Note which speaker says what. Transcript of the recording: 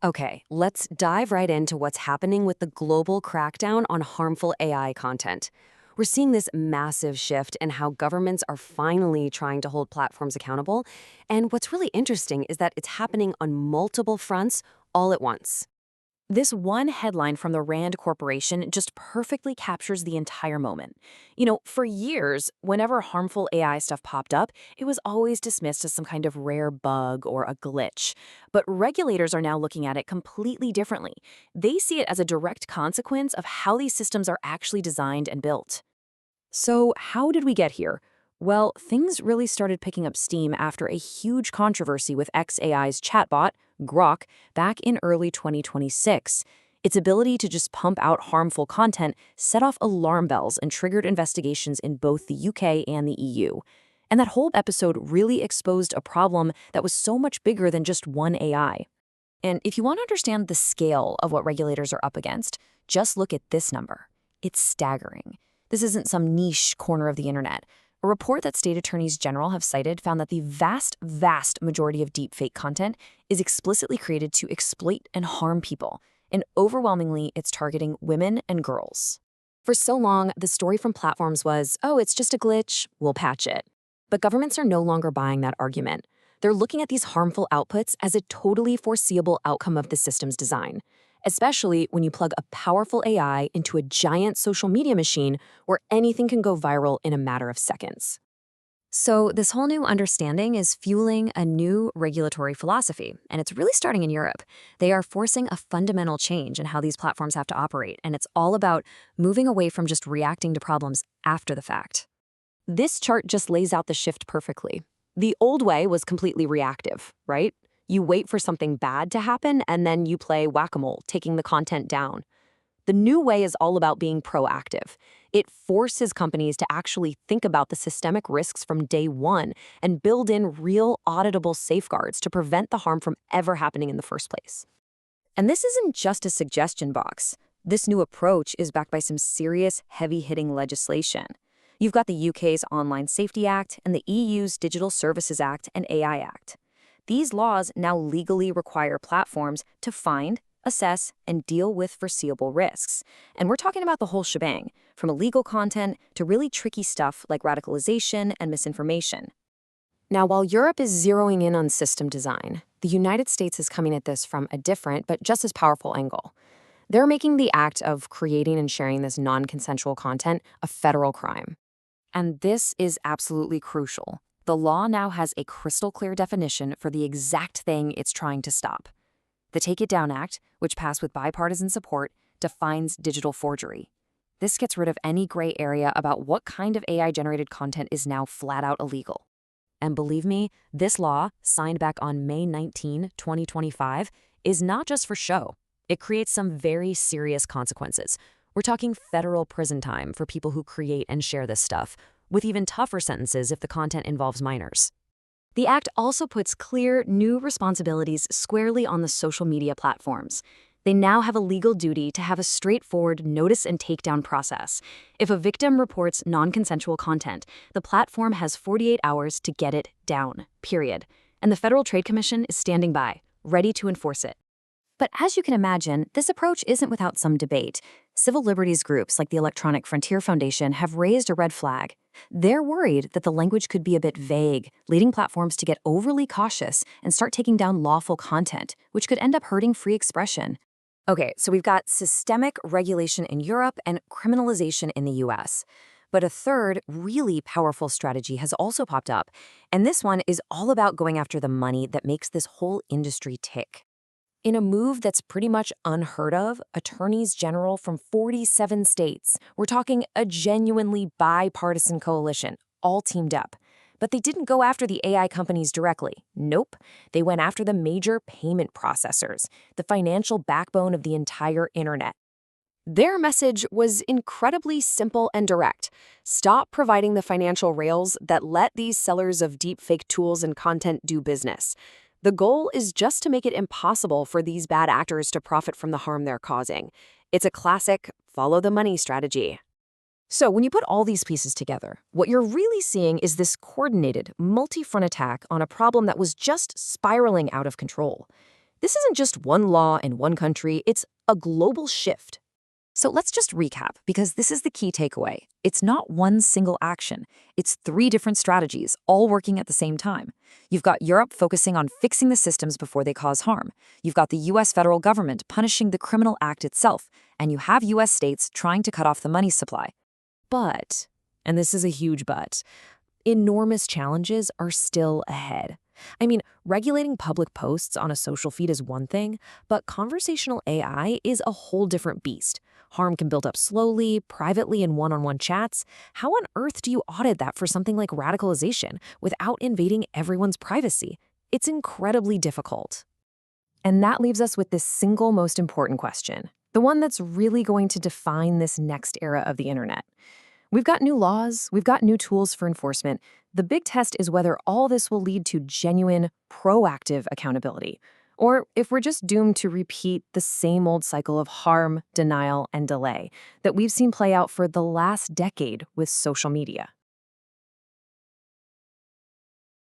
Speaker 1: Okay, let's dive right into what's happening with the global crackdown on harmful AI content. We're seeing this massive shift in how governments are finally trying to hold platforms accountable. And what's really interesting is that it's happening on multiple fronts all at once.
Speaker 2: This one headline from the Rand Corporation just perfectly captures the entire moment. For years, whenever harmful AI stuff popped up, it was always dismissed as some kind of rare bug or a glitch. But regulators are now looking at it completely differently. They see it as a direct consequence of how these systems are actually designed and built. So, how did we get here? Well, things really started picking up steam after a huge controversy with xAI's chatbot, Grok, back in early 2026. Its ability to just pump out harmful content set off alarm bells and triggered investigations in both the UK and the EU. And that whole episode really exposed a problem that was so much bigger than just one AI. And if you want to understand the scale of what regulators are up against, just look at this number. It's staggering. This isn't some niche corner of the internet. A report that state attorneys general have cited found that the vast majority of deepfake content is explicitly created to exploit and harm people, and overwhelmingly, it's targeting women and girls. For so long, the story from platforms was, oh, it's just a glitch, we'll patch it. But governments are no longer buying that argument. They're looking at these harmful outputs as a totally foreseeable outcome of the system's design, especially when you plug a powerful AI into a giant social media machine where anything can go viral in a matter of seconds. So this whole new understanding is fueling a new regulatory philosophy, and it's really starting in Europe. They are forcing a fundamental change in how these platforms have to operate, and it's all about moving away from just reacting to problems after the fact. This chart just lays out the shift perfectly. The old way was completely reactive, right? You wait for something bad to happen, and then you play whack-a-mole, taking the content down. The new way is all about being proactive. It forces companies to actually think about the systemic risks from day one and build in real auditable safeguards to prevent the harm from ever happening in the first place. And this isn't just a suggestion box. This new approach is backed by some serious, heavy-hitting legislation. You've got the UK's Online Safety Act and the EU's Digital Services Act and AI Act. These laws now legally require platforms to find, assess, and deal with foreseeable risks. And we're talking about the whole shebang, from illegal content to really tricky stuff like radicalization and misinformation. Now, while Europe is zeroing in on system design, the United States is coming at this from a different but just as powerful angle. They're making the act of creating and sharing this non-consensual content a federal crime. And this is absolutely crucial. The law now has a crystal clear definition for the exact thing it's trying to stop. The Take It Down Act, which passed with bipartisan support, defines digital forgery. This gets rid of any gray area about what kind of AI-generated content is now flat out illegal. And believe me, this law, signed back on May 19, 2025, is not just for show. It creates some very serious consequences. We're talking federal prison time for people who create and share this stuff, with even tougher sentences if the content involves minors. The act also puts clear, new responsibilities squarely on the social media platforms. They now have a legal duty to have a straightforward notice and takedown process. If a victim reports non-consensual content, the platform has 48 hours to get it down, period. And the Federal Trade Commission is standing by, ready to enforce it. But as you can imagine, this approach isn't without some debate. Civil liberties groups like the Electronic Frontier Foundation have raised a red flag. They're worried that the language could be a bit vague, leading platforms to get overly cautious and start taking down lawful content, which could end up hurting free expression. Okay, so we've got systemic regulation in Europe and criminalization in the US. But a third, really powerful strategy has also popped up, and this one is all about going after the money that makes this whole industry tick. In a move that's pretty much unheard of, attorneys general from 47 states, we're talking a genuinely bipartisan coalition, all teamed up. But they didn't go after the AI companies directly. Nope. They went after the major payment processors, the financial backbone of the entire internet. Their message was incredibly simple and direct. Stop providing the financial rails that let these sellers of deepfake tools and content do business. The goal is just to make it impossible for these bad actors to profit from the harm they're causing. It's a classic follow the money strategy. So when you put all these pieces together, what you're really seeing is this coordinated, multi-front attack on a problem that was just spiraling out of control. This isn't just one law in one country, it's a global shift.
Speaker 1: So let's just recap, because this is the key takeaway. It's not one single action. It's three different strategies, all working at the same time. You've got Europe focusing on fixing the systems before they cause harm. You've got the US federal government punishing the criminal act itself. And you have US states trying to cut off the money supply.
Speaker 2: But, and this is a huge but, enormous challenges are still ahead. I mean, regulating public posts on a social feed is one thing, but conversational AI is a whole different beast. Harm can build up slowly, privately in one-on-one chats. How on earth do you audit that for something like radicalization without invading everyone's privacy? It's incredibly difficult. And that leaves us with this single most important question, the one that's really going to define this next era of the internet. We've got new laws, we've got new tools for enforcement. The big test is whether all this will lead to genuine, proactive accountability, or if we're just doomed to repeat the same old cycle of harm, denial, and delay that we've seen play out for the last decade with social media.